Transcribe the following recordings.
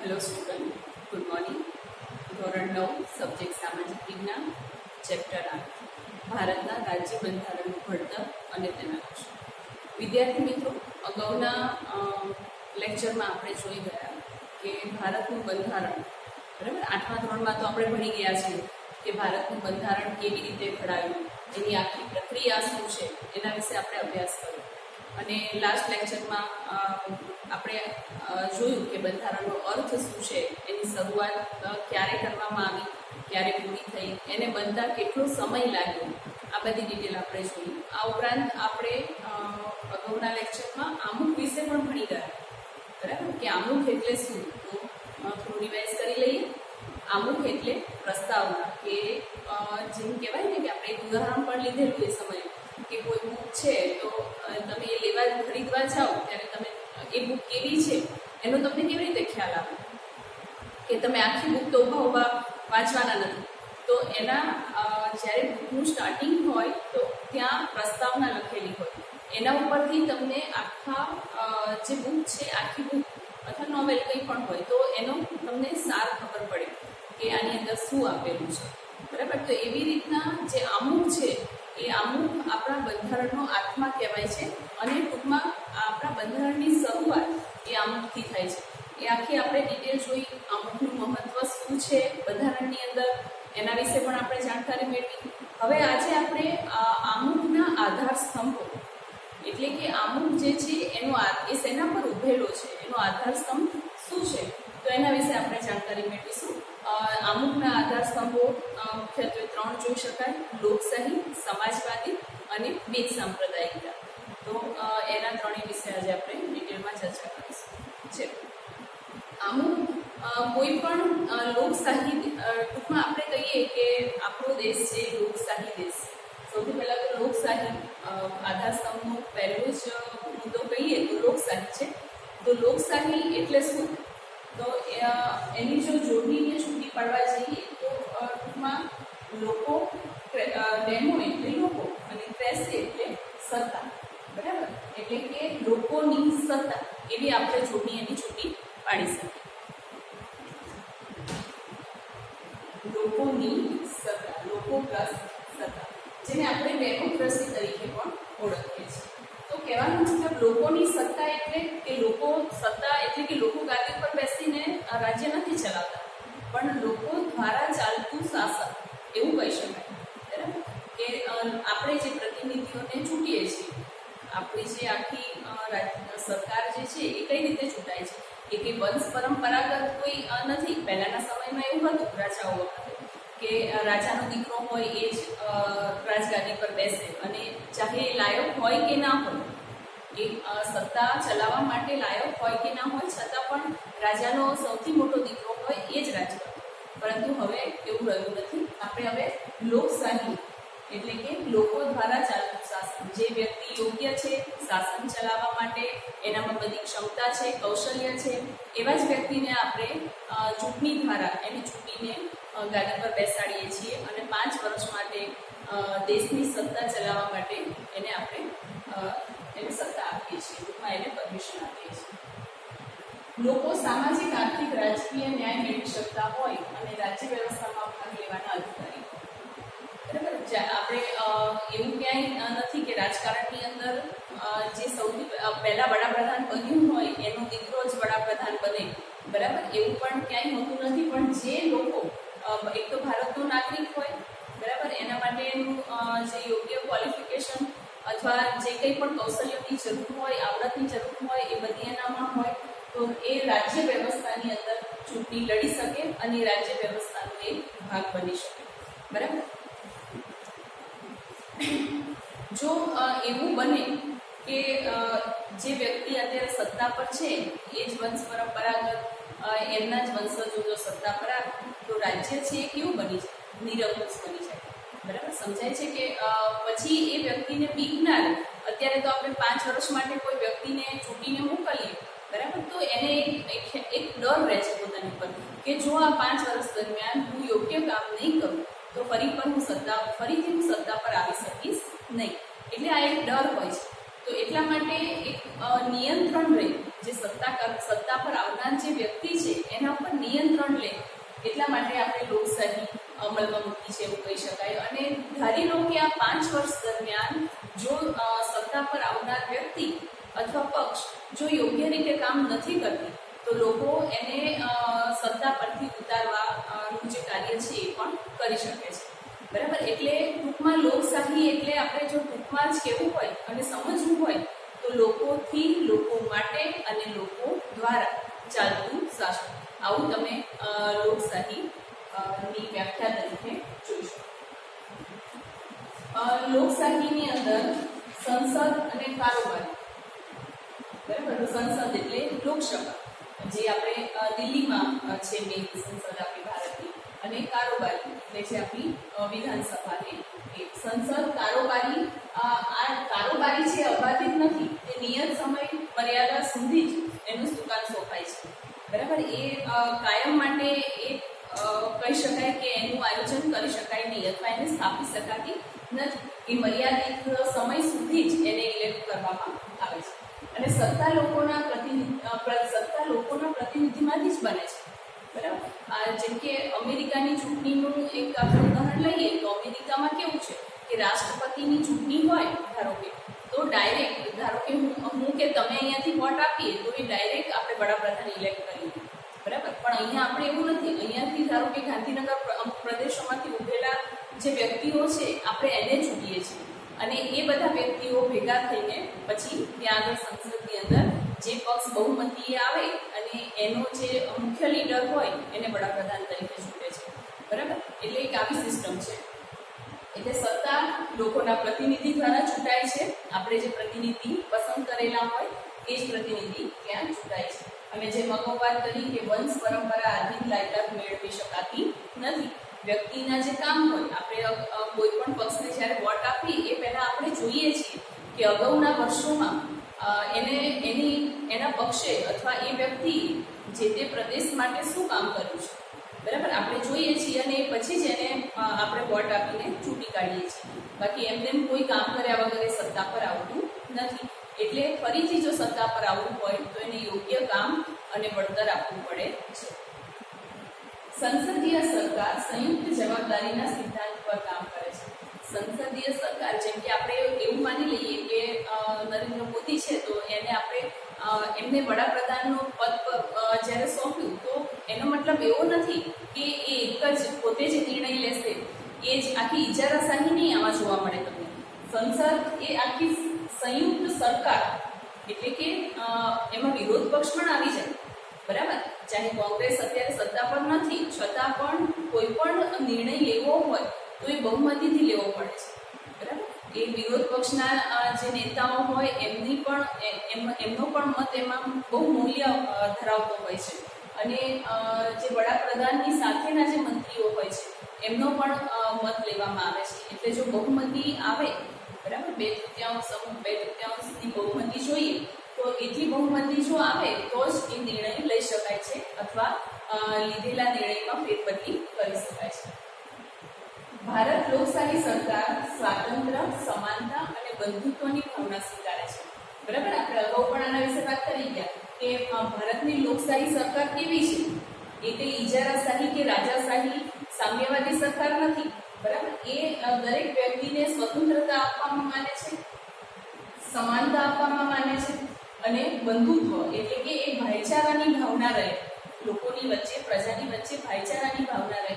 Hello student, good morning. ધોરણ 9 subject સામાજિક વિજ્ઞાન, ચેપ્ટર 8 ભારતના રાજ્ય બંધારણનું ઘડતર અને તેના લક્ષણો. વિદ્યાર્થી મિત્રો, અગાઉના લેક્ચરમાં આપણે જોઈ ગયા કે ભારતનું બંધારણ, બરાબર, 8મા ધોરણમાં તો આપણે ભણી ગયા છીએ કે ભારતનું બંધારણ કેવી રીતે ઘડાયું, એની આખી પ્રક્રિયા શું છે, એના વિશે આપણે અભ્યાસ કર્યો. અને લાસ્ટ લેક્ચરમાં આપણે જોયું કે બંધારણનો અર્થ શું છે, એની શરૂઆત ક્યારે કરવામાં આવી, ક્યારે પૂરી થઈ, એને બનતા કેટલો સમય લાગ્યો, આ બધી ડિટેલ આપણે જોઈ. આ ઉપરાંત આપણે અગાઉના લેક્ચરમાં આમુખ વિશે પણ ભણી ગયા, બરાબર, કે આમુખ એટલે શું, તો થોડું રિવાઇઝ કરી લઈએ. આમુખ એટલે પ્રસ્તાવના, કે જેમ કહેવાય ને કે આપણે એક ઉદાહરણ પણ લીધેલું એ સમયે કે કોઈ બુક છે તો તમે એ લેવા ખરીદવા જાઓ ત્યારે તમે એ બુક કેવી છે એનો તમને કેવી રીતે ખ્યાલ આવે, કે તમે આખી બુક તો ઊભા વાંચવાના નથી, તો એના જ્યારે બુકનું સ્ટાર્ટિંગ હોય તો ત્યાં પ્રસ્તાવના લખેલી હોય, એના ઉપરથી તમને આખા જે બુક છે, આખી બુક અથવા નોવેલ કંઈ પણ હોય તો એનો તમને સાર ખબર પડે કે આની અંદર શું આપેલું છે, બરાબર. તો એવી રીતના જે આમુખ છે એ આમુખ આપણા બંધારણનો આત્મા કહેવાય છે, અને ટૂંકમાં આપણા બંધારણની શરૂઆત એ આમુખથી થાય છે. એ આખી આપણે ડિટેલ જોઈ, આમુખનું મહત્વ શું છે બંધારણની અંદર, એના વિશે પણ આપણે જાણકારી મેળવી. હવે આજે આપણે આમુખના આધાર સ્તંભો, એટલે કે આમુખ જે છે એનો એ શેના પર ઉભેલો છે, એનો આધાર સ્તંભ શું છે, તો એના વિશે આપણે જાણકારી મેળવીશું. આમુખના આધાર સ્તંભો મુખ્યત્વે 3 જોઈ શકાય: લોકશાહી, સમાજવાદી અને બીજ સાંપ્રદાયિકતા. તો એના ત્રણેય વિશે આજે આપણે ડિટેલમાં ચર્ચા કરીશું. છે આમુખ કોઈ પણ લોકશાહી, ટૂંકમાં આપણે કહીએ કે આપણો દેશ છે લોકશાહી દેશ. સૌથી પહેલાં તો લોકશાહી આધાર સ્તંભનો પહેલો જ મુદ્દો કહીએ તો લોકશાહી છે. તો લોકશાહી એટલે શું, તો એની જો જોડીને છૂટી પાડવા જઈએ તો ટૂંકમાં લોકો, ડેમો એટલે લોકો, અને પ્રેસ એટલે સત્તા, બરાબર, એટલે કે લોકોની સત્તા, એવી આપણે જોડી એની છૂટી પાડી શકીએ. લોકોની સત્તા, લોકો પ્લસ સત્તા, જેને આપણે ડેમોક્રેસી તરીકે પણ ઓળખીએ છીએ. તો કહેવાનો મતલબ લોકોની સત્તા એટલે કે લોકો સત્તા એટલે કે લોકો ગાદી પર બેસીને રાજ્ય નથી ચલાવતા, પણ લોકો દ્વારા ચાલતું શાસન એવું કહી શકાય, બરાબર. કે આપણે જે પ્રતિનિધિઓને ચૂંટીએ છીએ, આપણી જે આખી સરકાર જે છે એ કઈ રીતે ચૂંટાય છે, એ કંઈ વંશ પરંપરાગત કોઈ નથી. પહેલાંના સમયમાં એવું હતું રાજાઓ વખતે કે રાજાનો દીકરો હોય એ જ રાજગાદી પર બેસે, અને ચાહે એ લાયક હોય કે ના હોય, એ સત્તા ચલાવવા માટે લાયક હોય કે ના હોય, છતાં પણ રાજાનો સૌથી મોટો દીકરો હોય એ જ રાજ કરે. પરંતુ હવે એવું રહ્યું નથી. આપણે હવે લોકશાહી એટલે કે લોકો દ્વારા ચાલતું શાસન, જે વ્યક્તિ યોગ્ય છે શાસન ચલાવવા માટે, એનામાં બધી ક્ષમતા છે, કૌશલ્ય છે, એવા જ વ્યક્તિને આપણે ચૂંટણી દ્વારા એને ચૂંટીને ગાદી પર બેસાડીએ છીએ, અને 5 વર્ષ માટે દેશની સત્તા ચલાવવા માટે એને આપણે એને સત્તા આપીએ છીએ, ટૂંકમાં એને પરમિશન આપીએ છીએ. લોકો સામાજિક, આર્થિક, રાજકીય ન્યાય મેળવી શકતા હોય અને રાજ્ય વ્યવસ્થામાં ભાગ લેવાના અધિકારી, બરાબર. આપણે એવું ક્યાંય નથી કે રાજકારણની અંદર જે સૌથી પહેલા વડાપ્રધાન બન્યું હોય એનો દીકરો જ વડાપ્રધાન બને, બરાબર, એવું પણ ક્યાંય હોતું નથી. પણ જે લોકો એક તો ભારતનો નાગરિક હોય, બરાબર, એના માટેનું જે યોગ્ય ક્વોલિફિકેશન અથવા જે કંઈ પણ કૌશલ્યની જરૂર હોય, આવડતની જરૂર હોય, એ બધી એનામાં હોય, તો એ રાજ્ય વ્યવસ્થાની અંદર ચૂંટણી લડી શકે અને રાજ્ય વ્યવસ્થાનો એક ભાગ બની શકે, બરાબર. જો એવું બને કે જે વ્યક્તિ અત્યારે સત્તા પર છે એ જ વંશ પરંપરાગત, એમના જ વંશજો જો સત્તા પર આવે તો રાજ્ય છે એ કેવું બની જાય, નિરંકુશ બની જાય, બરાબર. સમજાય છે કે પછી એ વ્યક્તિને બીક ના રહે. અત્યારે તો આપણે 5 વર્ષ માટે કોઈ વ્યક્તિને ચૂંટીને મોકલીએ, બરાબર, તો એને એક ડર રહે છે પોતાની પર કે જો આ 5 વર્ષ દરમિયાન હું યોગ્ય કામ નહીં કરું તો ફરીથી હું સત્તા પર આવી શકીશ નહીં. એટલે આ એક ડર હોય છે. તો એટલે એટલા માટે એક નિયંત્રણ રહે, જે સત્તા પર આવનાર જે વ્યક્તિ છે એના પર નિયંત્રણ લે, એટલા માટે આપણે લોકશાહી અમલમાં મૂકી છે એવું કહી શકાય. અને ધારી લો કે આ 5 વર્ષ દરમિયાન જો સત્તા પર આવનાર વ્યક્તિ અથવા પક્ષ જો યોગ્ય રીતે કામ નથી કરતી તો લોકો એને સત્તા પરથી ઉતારવાનું જે કાર્ય છે એ પણ કરી શકે છે. બરાબર. એટલે ટૂંકમાં લોકશાહી એટલે આપણે જો ટૂંકમાં જ કહેવું હોય અને સમજવું હોય તો લોકોથી, લોકો માટે અને લોકો દ્વારા ચાલતું શાસન. આવું તમે લોકશાહી ની વ્યાખ્યા તરીકે જોઈ શકો. લોકશાહીની અંદર સંસદ અને કારોબારી. બરાબર. તો સંસદ એટલે લોકસભા, જે આપણે દિલ્હીમાં છે મેઇન સંસદ આપણી ભારતની, અને કારોબારી એટલે છે આપણી વિધાનસભાને. સંસદ કારોબારી, આ કારોબારી છે અબાધિત નથી, તે નિયત સમય મર્યાદા સુધી જ એનું સુકાન સોંપાય છે. બરાબર. એ કાયમ માટે એ કહી શકાય કે એનું આયોજન કરી શકાય નહીં અથવા એને સ્થાપી શકાતી નથી. એ મર્યાદિત સમય સુધી જ એને ઇલેક્ટ કરવામાં આવે છે. અને સત્તા લોકોના પ્રતિનિધિમાંથી જ બને છે. બરાબર. જેમ કે અમેરિકાની ચૂંટણીનું એક આપણે ઉદાહરણ લઈએ તો અમેરિકામાં કેવું છે કે રાષ્ટ્રપતિની ચૂંટણી હોય ધારો કે, તો ડાયરેક્ટ ધારો કે હું કે તમે અહીંયાથી વોટ આપીએ તો એ ડાયરેક્ટ આપણે વડાપ્રધાન ઇલેક્ટ કરીએ. બરાબર. પણ અહીંયા આપણે એવું નથી. અહીંયાથી ધારો કે ગાંધીનગર અમુક પ્રદેશોમાંથી ઉભેલા જે વ્યક્તિઓ છે આપણે એને ચૂંટીએ છીએ, અને એ બધા વ્યક્તિઓ ભેગા થઈને પછી ત્યાં આગળ સંસદની અંદર જે પક્ષ બહુમતીએ આવે અને એનો જે મુખ્ય લીડર હોય એને વડાપ્રધાન તરીકે ચૂંટે છે. બરાબર. એટલે એક આવી સિસ્ટમ છે. એટલે સત્તા લોકોના પ્રતિનિધિ દ્વારા ચૂંટાય છે. આપણે જે પ્રતિનિધિ પસંદ કરેલા હોય એ જ પ્રતિનિધિ ત્યાં ચૂંટાય છે. અને જે અગાઉ વાત કરી કે વંશ પરંપરા આધીન લાયકાત મેળવી શકાતી નથી. વ્યક્તિના જે કામ હોય, આપણે કોઈ પણ પક્ષને જ્યારે વોટ આપીએ એ પહેલાં આપણે જોઈએ છીએ કે અગાઉના વર્ષોમાં એના પક્ષે અથવા એ વ્યક્તિ જે તે પ્રદેશ માટે શું કામ કર્યું છે. બરાબર. આપણે જોઈએ છીએ અને પછી જ એને આપણે વોટ આપીને ચૂંટી કાઢીએ છીએ. બાકી એમ કોઈ કામ કર્યા વગર સત્તા પર આવતું નથી. એટલે ફરીથી જો સત્તા પર આવવું હોય તો એને યોગ્ય કામ અને વળતર આપવું પડે છે. સંસદીય સરકાર સંયુક્ત જવાબદારીના સિદ્ધાંત પર કામ કરે છે. સંસદીય સરકાર, જેમ કે આપણે એવું માની લઈએ કે નરેન્દ્ર મોદી છે તો એને આપણે એમને વડાપ્રધાનનું પદ પર જ્યારે સોંપ્યું તો એનો મતલબ એવો નથી કે એ એક જ પોતે જ નિર્ણય લેશે. એ જ આખી ઇજારાશાહી નહીં આમાં જોવા મળે તમને. સંસદ એ આખી સંયુક્ત સરકાર, એટલે કે એમાં વિરોધ પક્ષ પણ આવી જાય. બરાબર. ચાહે કોંગ્રેસ અત્યારે સત્તા પર નથી છતાં પણ કોઈ પણ નિર્ણય લેવો હોય તો એ બહુમતીથી લેવો પડે છે. બરાબર. એ વિરોધ પક્ષના જે નેતાઓ હોય એમનો પણ મત એમાં બહુ મૂલ્ય ધરાવતો હોય છે. અને જે વડાપ્રધાનની સાથેના જે મંત્રીઓ હોય છે એમનો પણ મત લેવામાં આવે છે. એટલે જો બહુમતી આવે, બરાબર, 2/3 બહુમતી જોઈએ તો એટલી બહુમતી જો આવે તો જ એ નિર્ણય લઈ શકાય છે અથવા લીધેલા નિર્ણયમાં ફેરબદલી કરી શકાય છે. ભારત લોકશાહી સરકાર સ્વાતંત્ર્ય, સમાનતા અને બંધુત્વની ભાવના સ્વીકારે છે. બરાબર. આપણે અગાઉ પણ આના વિશે વાત કરી ગયા કે ભારતની લોકશાહી સરકાર કેવી છે. એ કંઈ ઇજારાશાહી કે રાજાશાહી સામ્યવાદી સરકાર નથી. બરાબર. એ દરેક વ્યક્તિને સ્વતંત્રતા આપવામાં માને છે, સમાનતા આપવામાં માને છે, અને બંધુત્વ એટલે કે એ ભાઈચારાની ભાવના રહે, લોકોની વચ્ચે, પ્રજાની વચ્ચે ભાઈચારાની ભાવના રહે,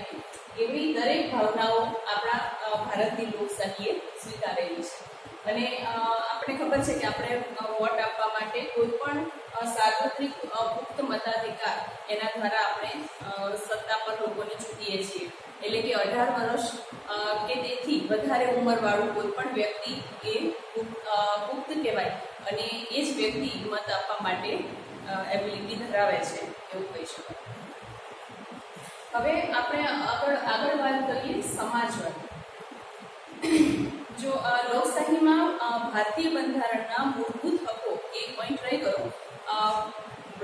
એવી દરેક ભાવનાઓ આપણા ભારતની લોકશાહીએ સ્વીકારેલી છે. અને આપણે ખબર છે કે આપણે વોટ આપવા માટે કોઈ પણ સાર્વત્રિક મુક્ત મતાધિકાર એના દ્વારા આપણે સત્તા પર લોકોને ચૂંટીએ છીએ. એટલે કે 18 વર્ષ કે તેથી વધારે ઉંમરવાળું કોઈ પણ વ્યક્તિ એ પુખ્ત કહેવાય અને એ જ વ્યક્તિ મત આપવા માટે એબિલિટી ધરાવે છે એવું કહી શકાય. હવે આપણે આગળ વાત કરીએ સમાજવાદ. જો લોકશાહીમાં ભારતીય બંધારણના મૂળભૂત હકો એક પોઈન્ટ રહી ગયો.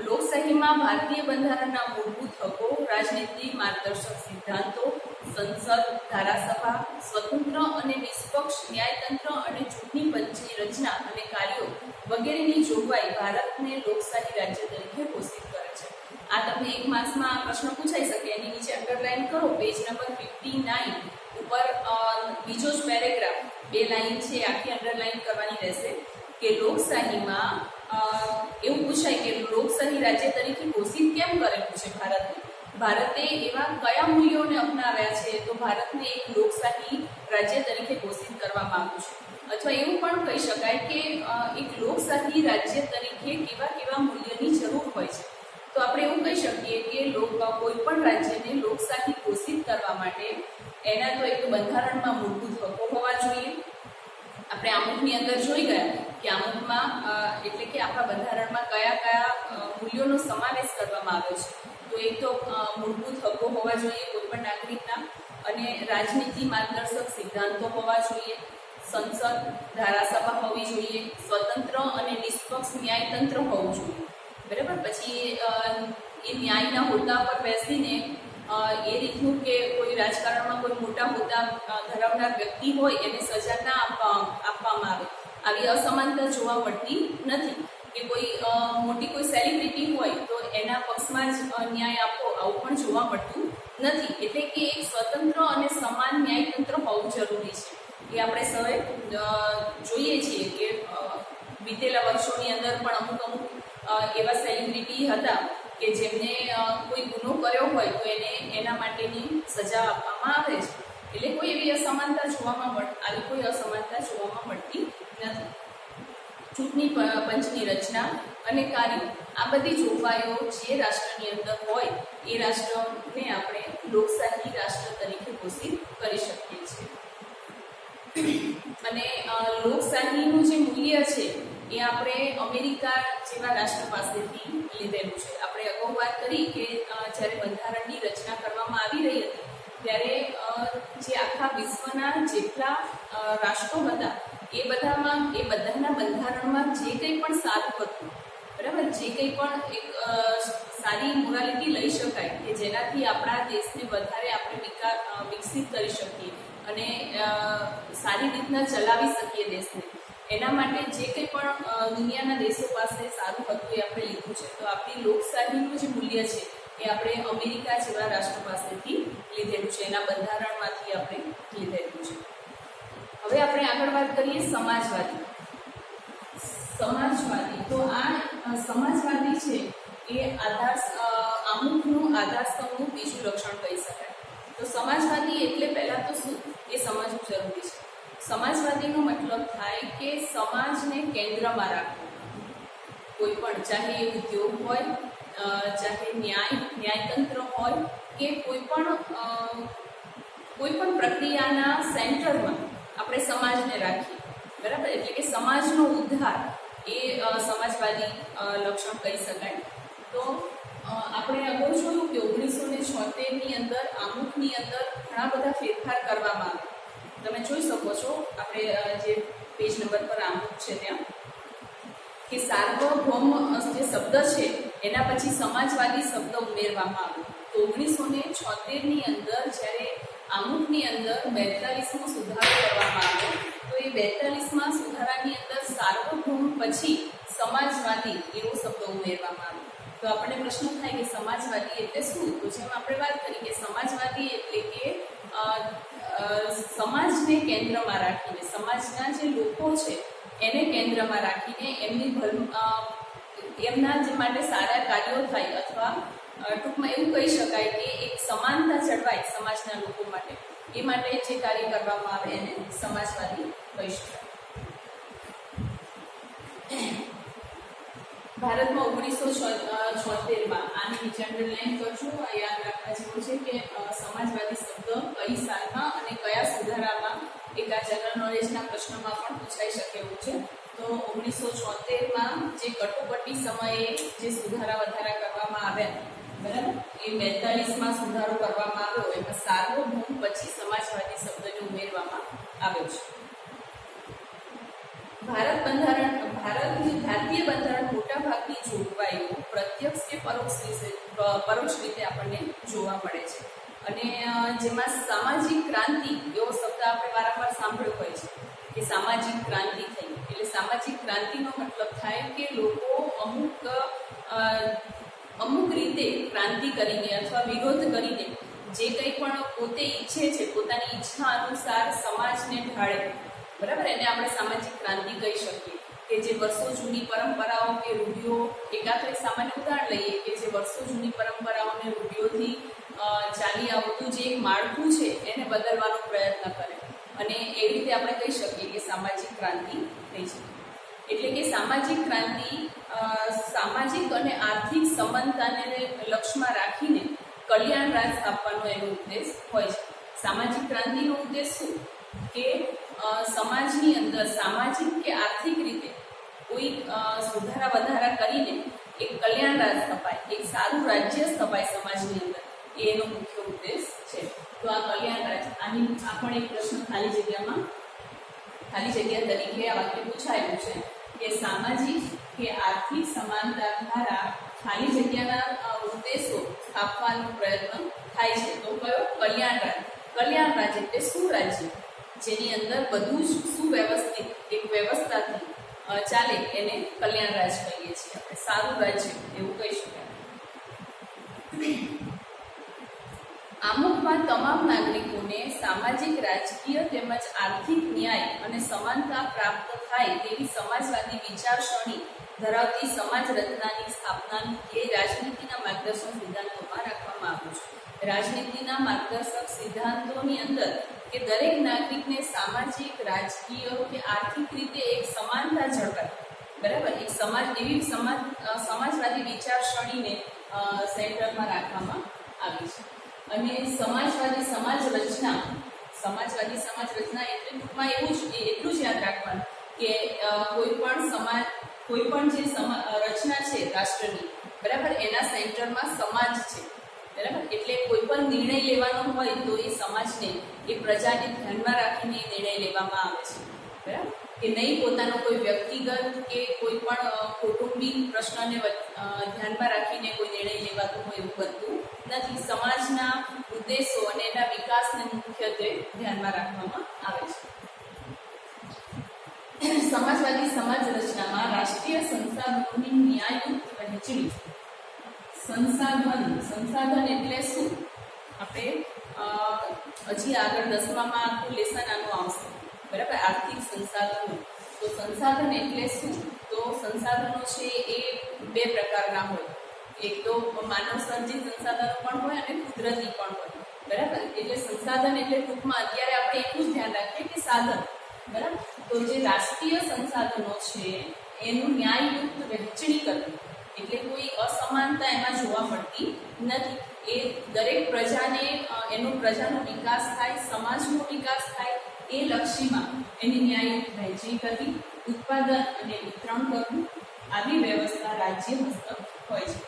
લોકશાહીમાં ભારતીય બંધારણના મૂળભૂત હકો, રાજનીતિ માર્ગદર્શક સિદ્ધાંતો, સંસદ, ધારાસભા, સ્વતંત્ર અને નિષ્પક્ષ ન્યાયતંત્ર અને ચૂંટણી પંચની રચના અને કાર્યો વગેરેની જોગવાઈ ભારતને લોકશાહી રાજ્ય તરીકે ઘોષિત કરે છે. આ તમને એક માર્ક્સમાં આ પ્રશ્ન પૂછાઈ શકે. એની નીચે અંડરલાઈન કરો, પેજ નંબર 59 ઉપર બીજો જ પેરેગ્રાફ, 2 લાઈન છે, આખી અંડરલાઈન કરવાની રહેશે કે લોકશાહીમાં એવું પૂછાય કે લોકશાહી રાજ્ય તરીકે ઘોષિત કેમ કરેલું છે ભારતને, ભારતે એવા કયા મૂલ્યોને અપનાવ્યા છે તો ભારતને એક લોકશાહી રાજ્ય તરીકે ઘોષિત કરવામાં આવ્યું છે. અથવા એવું પણ કહી શકાય કે એક લોકશાહી રાજ્ય તરીકે કેવા કેવા મૂલ્યની જરૂર હોય છે. તો આપણે એવું કહી શકીએ કે કોઈ પણ રાજ્યને લોકશાહી ઘોષિત કરવા માટે એના તો એક બંધારણમાં મૂળભૂત હકો હોવા જોઈએ. આપણે આમુખની અંદર જોઈ ગયા કે આમુખમાં એટલે કે આપણા બંધારણમાં કયા કયા મૂલ્યોનો સમાવેશ કરવામાં આવ્યો છે. તો એક તો મૂળભૂત હકો હોવા જોઈએ કોઈ પણ નાગરિકના, અને રાજનીતિ માર્ગદર્શક સિદ્ધાંતો હોવા જોઈએ, સંસદ ધારાસભા હોવી જોઈએ, સ્વતંત્ર અને નિષ્પક્ષ ન્યાયતંત્ર હોવું જોઈએ. બરાબર. પછી એ ન્યાયના હોદ્દા પર બેસીને એ રીતનું કે કોઈ રાજકારણમાં કોઈ મોટા હોદ્દા ધરાવનાર વ્યક્તિ હોય એને સજા ના આપવામાં આવે. આવી અસમાનતા જોવા મળતી નથી. કે કોઈ મોટી કોઈ સેલિબ્રિટી હોય તો એના પક્ષમાં જ ન્યાય આપવો, આવું પણ જોવા મળતું નથી. એટલે કે એક સ્વતંત્ર અને સમાન ન્યાયતંત્ર હોવું જરૂરી છે. એ આપણે સૌએ જોઈએ છીએ કે વીતેલા વર્ષોની અંદર પણ અમુક એવા સેલિબ્રિટી હતા કે જેમને કોઈ ગુનો કર્યો હોય તો એને એના માટેની સજા આપવામાં આવે છે. એટલે કોઈ એવી અસમાનતા જોવામાં મળતી નથી. ચૂંટણી પંચની રચના અને કાર્ય, આ બધી જોગવાઈઓ જે રાષ્ટ્રની અંદર હોય એ રાષ્ટ્રને આપણે લોકશાહી રાષ્ટ્ર તરીકે ઘોષિત કરી શકીએ છીએ. અને લોકશાહીનું જે મૂલ્ય છે એ આપણે અમેરિકા જેવા રાષ્ટ્ર પાસેથી લીધેલું છે. આપણે અગાઉ વાત કરી કે જ્યારે બંધારણની રચના કરવામાં આવી રહી હતી ત્યારે જે આખા વિશ્વના જેટલા રાષ્ટ્રો હતા એ બધાના બંધારણમાં જે કંઈ પણ સારું હતું, બરાબર, જે કંઈ પણ એક સારી મોરાલિટી લઈ શકાય કે જેનાથી આપણા દેશને વધારે આપણે વિકસિત કરી શકીએ અને સારી રીતના ચલાવી શકીએ દેશને, એના માટે જે કંઈ પણ દુનિયાના દેશો પાસે સારું હતું એ આપણે લીધું છે. તો આપણી લોકશાહીનું જે મૂલ્ય છે એ આપણે અમેરિકા જેવા રાષ્ટ્ર પાસેથી લીધેલું છે, એના બંધારણમાંથી આપણે લીધેલું છે. હવે આપણે આગળ વાત કરીએ સમાજવાદી. તો આ સમાજવાદી છે એ આમુખનું આધારસ્તંભનું બીજું લક્ષણ કહી શકાય. તો સમાજવાદી એટલે પહેલાં તો શું એ સમજવું જરૂરી છે. સમાજવાદીનો મતલબ થાય કે સમાજને કેન્દ્રમાં રાખવું. કોઈ પણ, ચાહે એ ઉદ્યોગ હોય, ચાહે ન્યાયતંત્ર હોય કે કોઈ પણ પ્રક્રિયાના સેન્ટરમાં આપણે સમાજને રાખીએ, બરાબર. એટલે કે સમાજનો ઉદ્ધાર એ સમાજવાદી લક્ષણ કહી શકાય. તો આપણે અગાઉ જોયું કે 1976ની અંદર આમુખની અંદર ઘણા બધા ફેરફાર કરવામાં આવે. તમે જોઈ શકો છો આપણે જે પેજ નંબર પર આમુખ છે ત્યાં કે સાર્વભૌમ જે શબ્દ છે એના પછી સમાજવાદી શબ્દ ઉમેરવામાં આવ્યો. તો 1976ની અંદર જ્યારે આમુખની અંદર 42મો સુધારો કરવામાં આવ્યો તો એ 42મા સુધારાની અંદર સાર્વભૌમ પછી સમાજવાદી એવો શબ્દ ઉમેરવામાં આવ્યો. તો આપણને પ્રશ્ન થાય કે સમાજવાદી એટલે શું? તો જેમ આપણે વાત કરી કે સમાજવાદી એટલે કે સમાજને કેન્દ્રમાં રાખીને, સમાજના જે લોકો છે એને કેન્દ્રમાં રાખીને એમના જે માટે સારા કાર્યો થાય અથવા ટૂંકમાં એવું કહી શકાય કે એક સમાનતા જળવાય સમાજના લોકો માટે, એ માટે જે કાર્ય કરવામાં આવે એને સમાજવાદી કહી શકાય. ભારતમાં 1976માં આની નીચે અંડરલાઈન કરજો, યાદ રાખવા જેવું છે કે સમાજવાદી શબ્દ કઈ સાલમાં અને કયા સુધારામાં, એક આ જનરલ નોલેજના પ્રશ્નમાં પણ પૂછાઈ શકે એવું છે. તો 1976માં જે કટોકટી સમયે જે સુધારા વધારા કરવામાં આવ્યા, બરાબર, એ 42માં સુધારો કરવામાં આવ્યો, એમાં સાર્વભૌમ પછી સમાજવાદી શબ્દને ઉમેરવામાં આવ્યો છે. ભારતીય બંધારણ મોટાભાગની જોગવાઈઓ પ્રત્યક્ષ કે પરોક્ષ રીતે આપણને જોવા મળે છે. અને જેમાં સામાજિક ક્રાંતિ એવો શબ્દ આપણે વારંવાર સાંભળ્યો હોય છે કે સામાજિક ક્રાંતિ થઈ. એટલે સામાજિક ક્રાંતિનો મતલબ થાય કે લોકો અમુક રીતે ક્રાંતિ કરીને અથવા વિરોધ કરીને જે કંઈ પણ પોતે ઈચ્છે છે, પોતાની ઈચ્છા અનુસાર સમાજને ઢાળે, બરાબર, એને આપણે સામાજિક ક્રાંતિ કહી શકીએ. કે જે વર્ષો જૂની પરંપરાઓ કે રૂઢિઓ, એકાત્રે સામાન્ય ઉદાહરણ લઈએ કે જે વર્ષો જૂની પરંપરાઓ અને રૂઢિઓથી ચાલી આવતું જે એક માળખું છે એને બદલવાનો પ્રયત્ન કરે, અને એવી રીતે આપણે કહી શકીએ કે સામાજિક ક્રાંતિ થઈ છે. એટલે કે સામાજિક ક્રાંતિ સામાજિક અને આર્થિક સમાનતાને લક્ષ્યમાં રાખીને કલ્યાણ રાજ સ્થાપવાનો એનો ઉદ્દેશ હોય છે. સામાજિક ક્રાંતિનો ઉદ્દેશ શું? કે સમાજની અંદર સામાજિક કે આર્થિક રીતે કોઈ સુધારા વધારા કરીને એક કલ્યાણ રાજ સ્થપાય, એક સારું રાજ્ય સ્થપાય સમાજની અંદર, એ એનો મુખ્ય ઉદ્દેશ છે. તો આ કલ્યાણ રાજ, આની આ પણ એક પ્રશ્ન ખાલી જગ્યા તરીકે આ વાક્ય પૂછાયેલું છે કે સામાજિક કે આર્થિક સમાનતા દ્વારા ખાલી જગ્યાના ઉદ્દેશો સ્થાપવાનો પ્રયત્ન થાય છે. તો કયો? કલ્યાણ રાજ. કલ્યાણ રાજ એટલે સુરાજ્ય, જેની અંદર બધું જ સુવ્યવસ્થિત એક વ્યવસ્થાથી ચાલે એને કલ્યાણ રાજ કહીએ છીએ આપણે. સારું રાજ્ય એવું કહી શકાય. આમુખમાં તમામ નાગરિકોને સામાજિક, રાજકીય તેમજ આર્થિક ન્યાય અને સમાનતા પ્રાપ્ત થાય તેવી સમાજવાદી વિચારસરણી ધરાવતી સમાજ રચનાની સ્થાપનાનું ધ્યેય રાજનીતિના માર્ગદર્શક સિદ્ધાંતોમાં રાખવામાં આવ્યું છે. રાજનીતિના માર્ગદર્શક સિદ્ધાંતોની અંદર કે દરેક નાગરિકને સામાજિક, રાજકીય કે આર્થિક રીતે એક સમાનતા જળવાય, બરાબર, એક એવી સમાજવાદી વિચારસરણીને સેન્ટરમાં રાખવામાં આવી છે. અને સમાજવાદી સમાજ રચના એટલે ટૂંકમાં એટલું જ યાદ રાખવાનું કે કોઈ પણ જે રચના છે રાષ્ટ્રની, બરાબર, એના સેન્ટરમાં સમાજ છે, બરાબર. એટલે કોઈ પણ નિર્ણય લેવાનો હોય તો એ સમાજને, એ પ્રજાને ધ્યાનમાં રાખીને એ નિર્ણય લેવામાં આવે છે, બરાબર, કે નહીં પોતાનો કોઈ વ્યક્તિગત કે કોઈ પણ કૌટુંબિક પ્રશ્નને ધ્યાનમાં રાખીને કોઈ નિર્ણય લેવાતો હોય એવું બનતું નથી. સમાજના ઉદ્દેશો અને એના વિકાસને મુખ્યત્વે ધ્યાનમાં રાખવામાં આવે છે. સમાજવાદી સમાજ રચનામાં રાષ્ટ્રીય સંસાધનોની ન્યાયયુક્ત વહેંચણી. સંસાધન એટલે શું? આપણે હજી આગળ 10મામાં આખું લેસન આનું આવશે, બરાબર, આર્થિક સંસાધનો. તો સંસાધન એટલે શું? તો સંસાધનો છે એ બે પ્રકારના હોય. એક તો માનવ સર્જિત સંસાધનો પણ હોય અને કુદરતી પણ હોય, બરાબર. એટલે સંસાધન એટલે ટૂંકમાં અત્યારે આપણે એટલું જ ધ્યાન રાખીએ કે સાધન, બરાબર. તો જે રાષ્ટ્રીય સંસાધનો છે એનું ન્યાયયુક્ત વહેંચણી કરવી, એટલે કોઈ અસમાનતા એમાં જોવા મળતી નથી. એ દરેક પ્રજાને પ્રજાનો વિકાસ થાય, સમાજનો વિકાસ થાય, એ લક્ષ્યમાં એની ન્યાયયુક્ત વહેંચણી કરવી, ઉત્પાદન અને વિતરણ કરવું, આવી વ્યવસ્થા રાજ્ય હસ્તક હોય છે,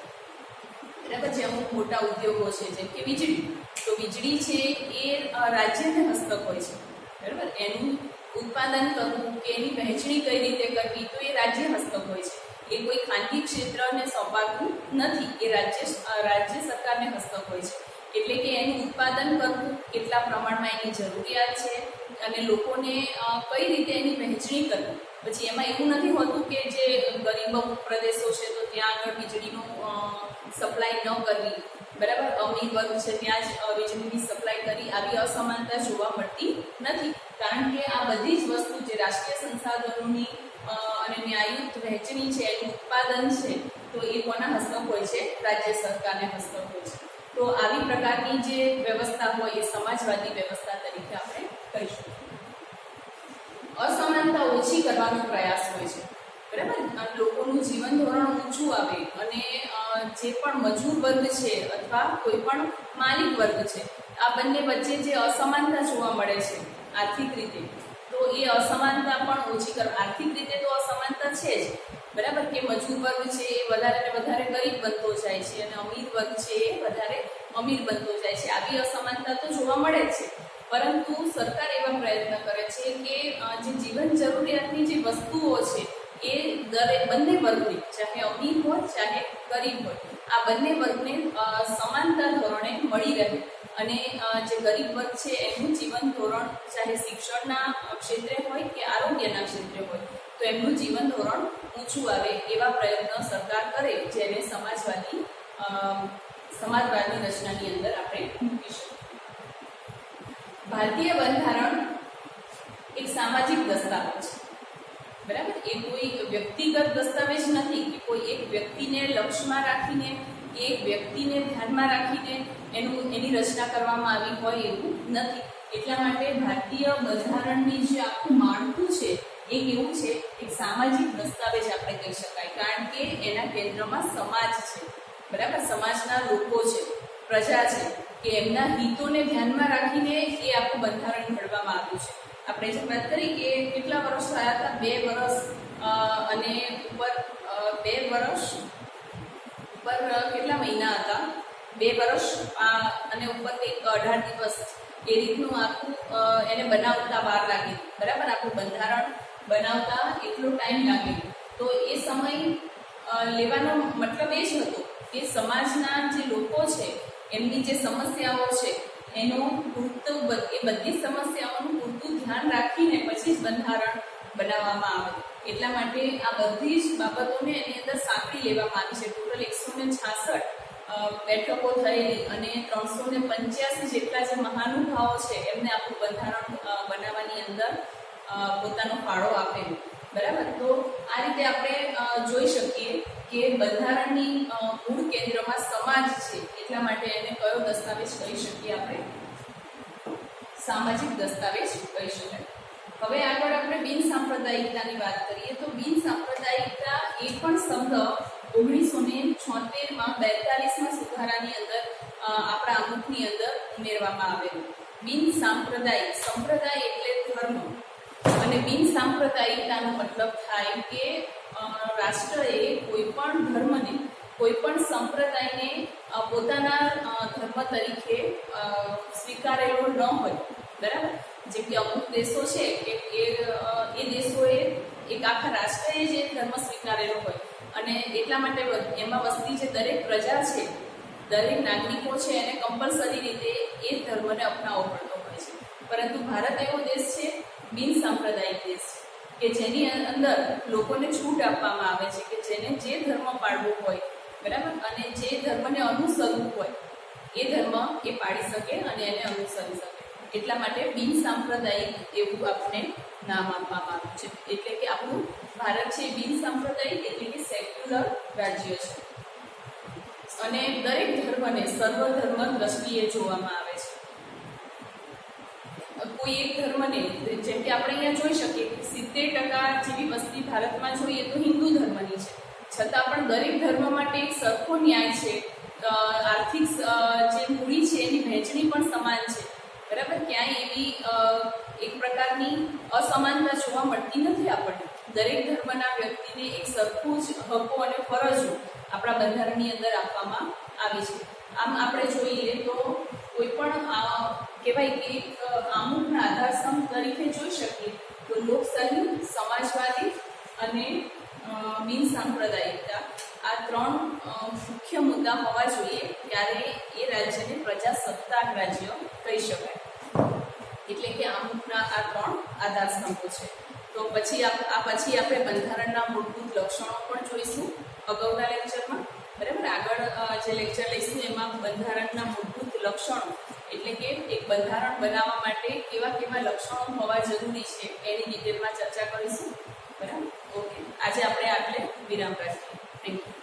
બરાબર. જે અમુક મોટા ઉદ્યોગો છે જેમ કે વીજળી, તો વીજળી છે એ રાજ્યને હસ્તક હોય છે, બરાબર. એનું ઉત્પાદન કરવું કે એની વહેંચણી કઈ રીતે કરવી તો એ રાજ્ય હસ્તક હોય છે. એ કોઈ ખાનગી ક્ષેત્રને સોંપાતું નથી, એ રાજ્ય સરકારને હસ્તક હોય છે. એટલે કે એનું ઉત્પાદન કરવું, કેટલા પ્રમાણમાં એની જરૂરિયાત છે અને લોકોને કઈ રીતે એની વહેંચણી કરવી. પછી એમાં એવું નથી હોતું કે જે ગરીબ પ્રદેશો છે તો ત્યાં આગળ વીજળીનું સપ્લાય ન કરવી, બરાબર, અમીર વર્ગ છે ત્યાં જ વીજળીની સપ્લાય કરી, આવી અસમાનતા જોવા મળતી નથી. કારણ કે આ બધી જ વસ્તુ જે રાષ્ટ્રીય સંસાધનોની અને ન્યાયયુક્ત વહેંચણી છે, એનું ઉત્પાદન છે, તો એ કોના હસ્તક હોય છે? રાજ્ય સરકારને હસ્તક હોય છે. તો આવી પ્રકારની જે વ્યવસ્થા હોય એ સમાજવાદી વ્યવસ્થા તરીકે આપણે કહીશું. અસમાનતા ઓછી કરવાનો પ્રયાસ હોય છે, બરાબર. લોકોનું જીવન ધોરણ ઊંચું આવે અને જે પણ મજૂર વર્ગ છે અથવા કોઈ પણ માલિક વર્ગ છે, આ બંને વચ્ચે જે અસમાનતા જોવા મળે છે આર્થિક રીતે, તો એ અસમાનતા પણ ઓછી કરવા. આર્થિક રીતે તો અસમાનતા છે જ, બરાબર, કે મજૂર વર્ગ છે એ વધારે ને વધારે ગરીબ બનતો જાય છે અને અમીર વર્ગ છે એ વધારે અમીર બનતો જાય છે. આવી અસમાનતા તો જોવા મળે જ છે, પરંતુ સરકાર એવા પ્રયત્ન કરે છે કે જે જીવન જરૂરિયાતની જે વસ્તુઓ છે એ બંને વર્ગને, ચાહે અમીર હોય ચાહે ગરીબ હોય, આ બંને વર્ગને સમાનતા ધોરણે મળી રહે અને જે ગરીબ વર્ગ છે એનું જીવન ધોરણ ચાહે શિક્ષણના ક્ષેત્રે હોય કે આરોગ્યના ક્ષેત્રે હોય તો એમનું જીવન ધોરણ ઊંચું આવે એવા પ્રયત્ન સરકાર કરે, જેને સમાજવાદની રચનાની અંદર આપણે મૂકી શકીએ. ભારતીય બંધારણ એક સામાજિક દસ્તાવેજ છે, બરાબર. એ કોઈ વ્યક્તિગત દસ્તાવેજ નથી કે કોઈ એક વ્યક્તિને લક્ષ્યમાં રાખીને, એક વ્યક્તિને ધ્યાનમાં રાખીને એની રચના કરવામાં આવી હોય એવું નથી. એટલા માટે ભારતીય બંધારણની જે આખું માળખું છે એ કેવું છે, એક સામાજિક દસ્તાવેજ આપણે કહી શકાય, કારણ કે એના કેન્દ્રમાં સમાજ છે, બરાબર. સમાજના લોકો છે, પ્રજા છે, કે એમના હિતોને ધ્યાનમાં રાખીને એ આખું બંધારણ ઘડવામાં આવ્યું છે. આપણે જે વાત કરી કે કેટલા વર્ષ થયા હતા, 2 વર્ષ અને ઉપર 2 વર્ષ ઉપર કેટલા મહિના હતા, 2 વર્ષ અને ઉપર કંઈક 18 દિવસ, એ રીતનું આખું એને બનાવતા વાર લાગી, બરાબર. આખું બંધારણ બનાવતા એટલો ટાઈમ લાગે. તો એ સમય લેવાનો મતલબ એ જ હતો કે સમાજના જે લોકો છે એમની જે સમસ્યાઓ છે એનું એ બધી સમસ્યાઓનું પૂરતું ધ્યાન રાખીને પછી જ બંધારણ બનાવવામાં આવે. એટલા માટે આ બધી જ બાબતોને એની અંદર સાંકળી લેવામાં આવી છે. ટોટલ 166 બેઠકો થયેલી અને 385 જેટલા જે મહાનુભાવો છે એમને આખું બંધારણ બનાવવાની અંદર પોતાનો ફાળો આપેલો, બરાબર. તો આ રીતે આપણે જોઈ શકીએ કે બંધારણની મૂળ કેન્દ્રમાં સમાજ છે, એટલા માટે એને કયો દસ્તાવેજ કહી શકીએ આપણે, સામાજિક દસ્તાવેજ કહી શકાય. હવે આગળ આપણે બિન સાંપ્રદાયિકતાની વાત કરીએ તો બિન સાંપ્રદાયિકતા એ પણ શબ્દ 1976માં 42માં સુધારાની અંદર આપણા આમુખની અંદર ઉમેરવામાં આવેલો. બિન સાંપ્રદાયિક, સંપ્રદાય એટલે ધર્મ, અને બિન સાંપ્રદાયિકતાનો મતલબ થાય કે રાષ્ટ્રએ કોઈ પણ ધર્મને, કોઈ પણ સંપ્રદાયને પોતાના ધર્મ તરીકે સ્વીકારેલો ન હોય, બરાબર. જેમ કે અમુક દેશો છે કે એ દેશોએ એક આખા રાષ્ટ્રએ જે ધર્મ સ્વીકારેલો હોય અને એટલા માટે એમાં વસતી જે દરેક પ્રજા છે, દરેક નાગરિકો છે, એને કમ્પલસરી રીતે એ ધર્મને અપનાવવો પડતો હોય છે. પરંતુ ભારત એવો દેશ છે, બિન સાંપ્રદાયિક દેશ છે, કે જેની અંદર લોકોને છૂટ આપવામાં આવે છે કે જેને જે ધર્મ પાળવો હોય, બરાબર, અને જે ધર્મને અનુસરવું હોય એ ધર્મ એ પાળી શકે અને એને અનુસરી શકે. એટલા માટે બિન સાંપ્રદાયિક એવું આપણે નામ આપવામાં આવ્યું છે. એટલે કે આપણું ભારત છે બિન સાંપ્રદાયિક એટલે કે સેક્યુલર રાજ્ય છે અને દરેક ધર્મને સર્વધર્મ દ્રષ્ટિએ જોવામાં આવે છે. કોઈ એક ધર્મને, જેમ કે આપણે અહીંયા જોઈ શકીએ કે 70% જેવી વસ્તી ભારતમાં જોઈએ તો હિન્દુ ધર્મની છે, છતાં પણ દરેક ધર્મ માટે એક સરખો ન્યાય છે. આર્થિક જે મૂડી છે એની વહેંચણી પણ સમાન છે, બરાબર. ક્યાંય એવી એક પ્રકારની અસમાનતા જોવા મળતી નથી આપણને. દરેક ધર્મના વ્યક્તિને એક સરખું જ હકો અને ફરજો આપણા બંધારણની અંદર આપવામાં આવી છે. આમ આપણે જોઈએ તો કોઈ પણ કહેવાય કે આમુખના આધારસ્તંભ તરીકે જોઈ શકીએ તો લોકશાહી, સમાજવાદી અને બિન સાંપ્રદાયિકતા આ 3 મુખ્ય મુદ્દા હોવા જોઈએ, ત્યારે એ રાજ્યને પ્રજાસત્તાક રાજ્ય કહી શકાય. એટલે કે આમુખના આ 3 આધારસ્તંભો છે. તો પછી આપણે બંધારણના મૂળભૂત લક્ષણો પણ જોઈશું અગાઉના લેક્ચરમાં, બરાબર. આગળ જે લેક્ચર લઈશું એમાં બંધારણના મૂળભૂત લક્ષણો એટલે કે એક બંધારણ બનાવવા માટે કેવા કેવા લક્ષણો હોવા જરૂરી છે એની ડિટેલમાં ચર્ચા કરીશું, બરાબર. ઓકે, આજે આપણે આટલે વિરામ રાખીએ. Thank you.